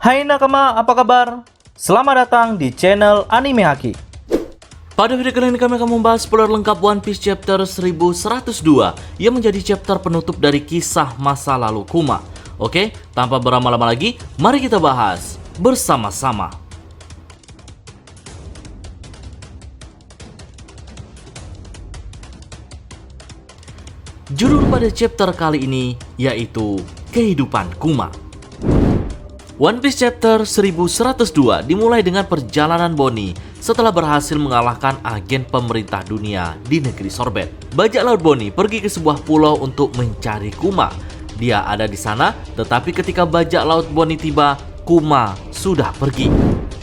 Hai nakama, apa kabar? Selamat datang di channel Anime Haki. Pada video kali ini kami akan membahas spoiler lengkap One Piece chapter 1102 yang menjadi chapter penutup dari kisah masa lalu Kuma. Oke, tanpa berlama-lama lagi, mari kita bahas bersama-sama. Judul pada chapter kali ini yaitu Kehidupan Kuma. One Piece chapter 1102 dimulai dengan perjalanan Bonnie setelah berhasil mengalahkan agen pemerintah dunia di negeri Sorbet. Bajak laut Bonnie pergi ke sebuah pulau untuk mencari Kuma. Dia ada di sana, tetapi ketika bajak laut Bonnie tiba, Kuma sudah pergi.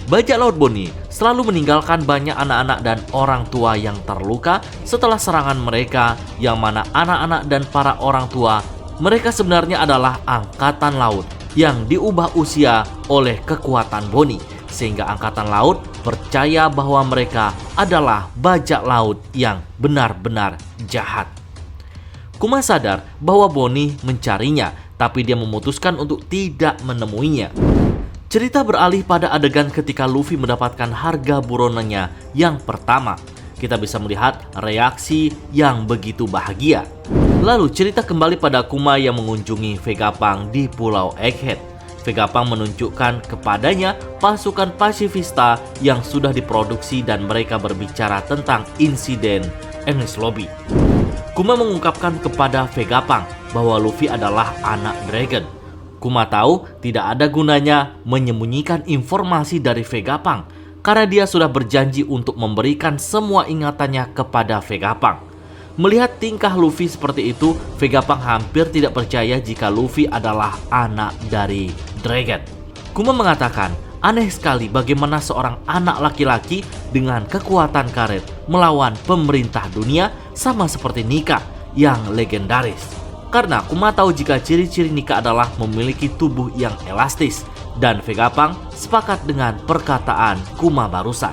Bajak laut Bonnie selalu meninggalkan banyak anak-anak dan orang tua yang terluka setelah serangan mereka, yang mana anak-anak dan para orang tua mereka sebenarnya adalah angkatan laut yang diubah usia oleh kekuatan Bonnie, sehingga angkatan laut percaya bahwa mereka adalah bajak laut yang benar-benar jahat. Kuma sadar bahwa Bonnie mencarinya, tapi dia memutuskan untuk tidak menemuinya. Cerita beralih pada adegan ketika Luffy mendapatkan harga buronannya yang pertama. Kita bisa melihat reaksi yang begitu bahagia. Lalu cerita kembali pada Kuma yang mengunjungi Vegapunk di Pulau Egghead. Vegapunk menunjukkan kepadanya pasukan pasifista yang sudah diproduksi dan mereka berbicara tentang insiden Enies Lobby. Kuma mengungkapkan kepada Vegapunk bahwa Luffy adalah anak Dragon. Kuma tahu tidak ada gunanya menyembunyikan informasi dari Vegapunk karena dia sudah berjanji untuk memberikan semua ingatannya kepada Vegapunk. Melihat tingkah Luffy seperti itu, Vegapunk hampir tidak percaya jika Luffy adalah anak dari Dragon. Kuma mengatakan, aneh sekali bagaimana seorang anak laki-laki dengan kekuatan karet melawan pemerintah dunia sama seperti Nika yang legendaris. Karena Kuma tahu jika ciri-ciri Nika adalah memiliki tubuh yang elastis, dan Vegapunk sepakat dengan perkataan Kuma barusan.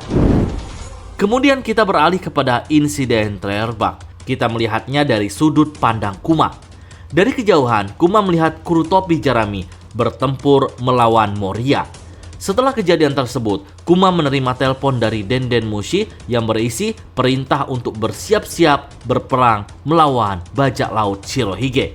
Kemudian kita beralih kepada insiden Trailerback. Kita melihatnya dari sudut pandang Kuma. Dari kejauhan, Kuma melihat kru topi Jerami bertempur melawan Moria. Setelah kejadian tersebut, Kuma menerima telepon dari Denden Mushi yang berisi perintah untuk bersiap-siap berperang melawan bajak laut Shirohige.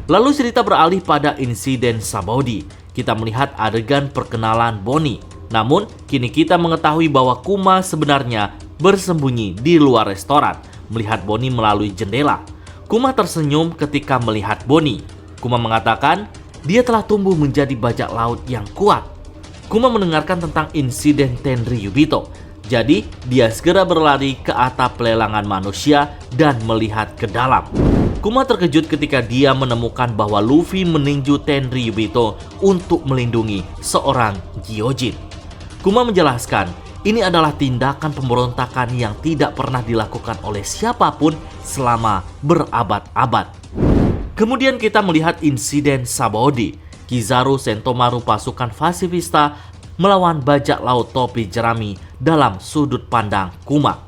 Lalu cerita beralih pada insiden Sabaody. Kita melihat adegan perkenalan Bonnie. Namun, kini kita mengetahui bahwa Kuma sebenarnya bersembunyi di luar restoran, melihat Bonnie melalui jendela. Kuma tersenyum ketika melihat Bonnie. Kuma mengatakan dia telah tumbuh menjadi bajak laut yang kuat. Kuma mendengarkan tentang insiden Tenri Yubito. Jadi, dia segera berlari ke atap pelelangan manusia dan melihat ke dalam. Kuma terkejut ketika dia menemukan bahwa Luffy meninju Tenri Yubito untuk melindungi seorang Gyojin. Kuma menjelaskan, ini adalah tindakan pemberontakan yang tidak pernah dilakukan oleh siapapun selama berabad-abad. Kemudian kita melihat insiden Sabaody. Kizaru Sentomaru pasukan pasifista melawan bajak laut topi jerami dalam sudut pandang Kuma.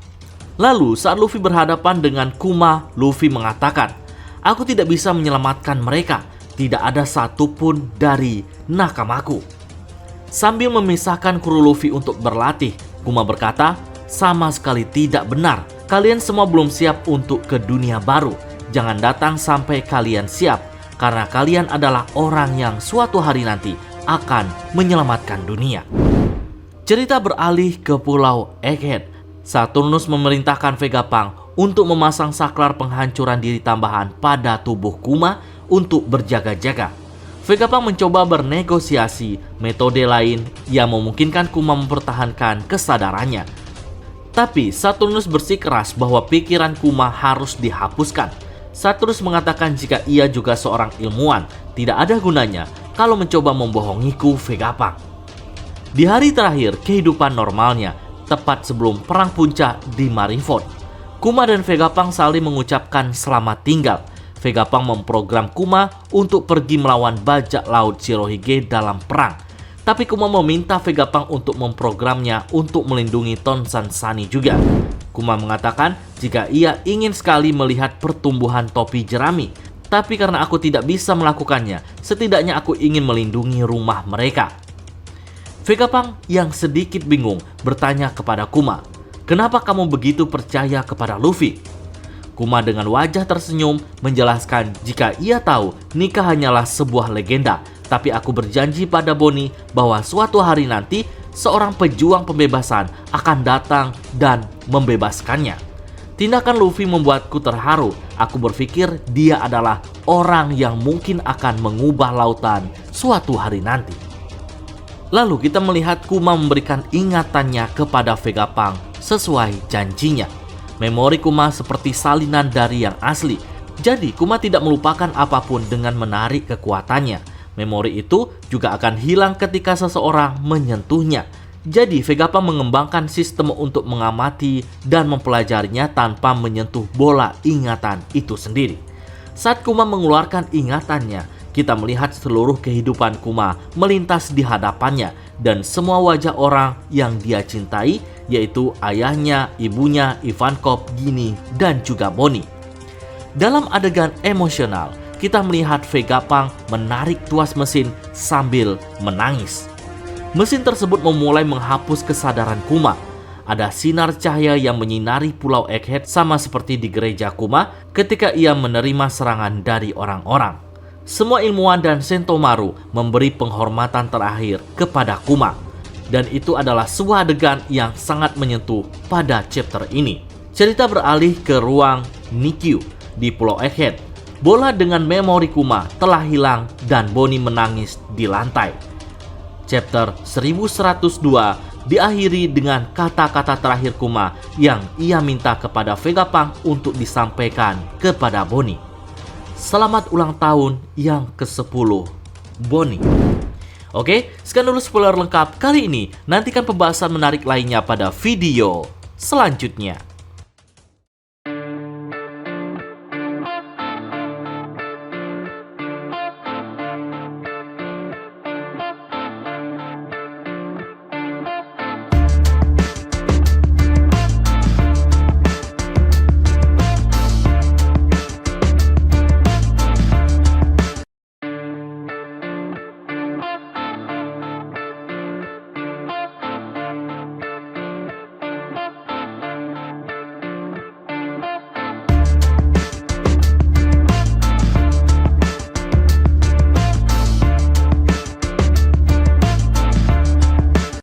Lalu saat Luffy berhadapan dengan Kuma, Luffy mengatakan, "Aku tidak bisa menyelamatkan mereka, tidak ada satupun dari nakamaku." Sambil memisahkan kru Luffy untuk berlatih, Kuma berkata, "Sama sekali tidak benar, kalian semua belum siap untuk ke dunia baru. Jangan datang sampai kalian siap, karena kalian adalah orang yang suatu hari nanti akan menyelamatkan dunia." Cerita beralih ke Pulau Egghead. Saturnus memerintahkan Vegapunk untuk memasang saklar penghancuran diri tambahan pada tubuh Kuma untuk berjaga-jaga. Vegapunk mencoba bernegosiasi metode lain yang memungkinkan Kuma mempertahankan kesadarannya. Tapi Saturnus bersikeras bahwa pikiran Kuma harus dihapuskan. Saturnus mengatakan jika ia juga seorang ilmuwan, tidak ada gunanya kalau mencoba membohongiku Vegapunk. Di hari terakhir kehidupan normalnya, tepat sebelum perang puncak di Marineford, Kuma dan Vegapunk saling mengucapkan selamat tinggal. Vegapunk memprogram Kuma untuk pergi melawan bajak laut Shirohige dalam perang. Tapi Kuma meminta Vegapunk untuk memprogramnya untuk melindungi Tonsan Sani juga. Kuma mengatakan jika ia ingin sekali melihat pertumbuhan topi jerami, tapi karena aku tidak bisa melakukannya, setidaknya aku ingin melindungi rumah mereka. Vegapunk yang sedikit bingung bertanya kepada Kuma, "Kenapa kamu begitu percaya kepada Luffy?" Kuma dengan wajah tersenyum menjelaskan jika ia tahu nikah hanyalah sebuah legenda, tapi aku berjanji pada Bonnie bahwa suatu hari nanti seorang pejuang pembebasan akan datang dan membebaskannya. Tindakan Luffy membuatku terharu. Aku berpikir dia adalah orang yang mungkin akan mengubah lautan suatu hari nanti. Lalu kita melihat Kuma memberikan ingatannya kepada Vegapunk sesuai janjinya. Memori Kuma seperti salinan dari yang asli. Jadi Kuma tidak melupakan apapun dengan menarik kekuatannya. Memori itu juga akan hilang ketika seseorang menyentuhnya. Jadi Vegapunk mengembangkan sistem untuk mengamati dan mempelajarinya tanpa menyentuh bola ingatan itu sendiri. Saat Kuma mengeluarkan ingatannya, kita melihat seluruh kehidupan Kuma melintas di hadapannya dan semua wajah orang yang dia cintai, yaitu ayahnya, ibunya, Ivankov, Ginny, dan juga Bonnie. Dalam adegan emosional, kita melihat Vegapunk menarik tuas mesin sambil menangis. Mesin tersebut memulai menghapus kesadaran Kuma. Ada sinar cahaya yang menyinari Pulau Egghead sama seperti di gereja Kuma ketika ia menerima serangan dari orang-orang. Semua ilmuwan dan Sentomaru memberi penghormatan terakhir kepada Kuma. Dan itu adalah sebuah adegan yang sangat menyentuh pada chapter ini. Cerita beralih ke ruang Nikkyu di Pulau Egghead. Bola dengan memori Kuma telah hilang dan Bonnie menangis di lantai. Chapter 1102 diakhiri dengan kata-kata terakhir Kuma yang ia minta kepada Vegapunk untuk disampaikan kepada Bonnie. Selamat ulang tahun yang ke-10, Bonnie. Oke, sekian dulu spoiler lengkap kali ini. Nantikan pembahasan menarik lainnya pada video selanjutnya.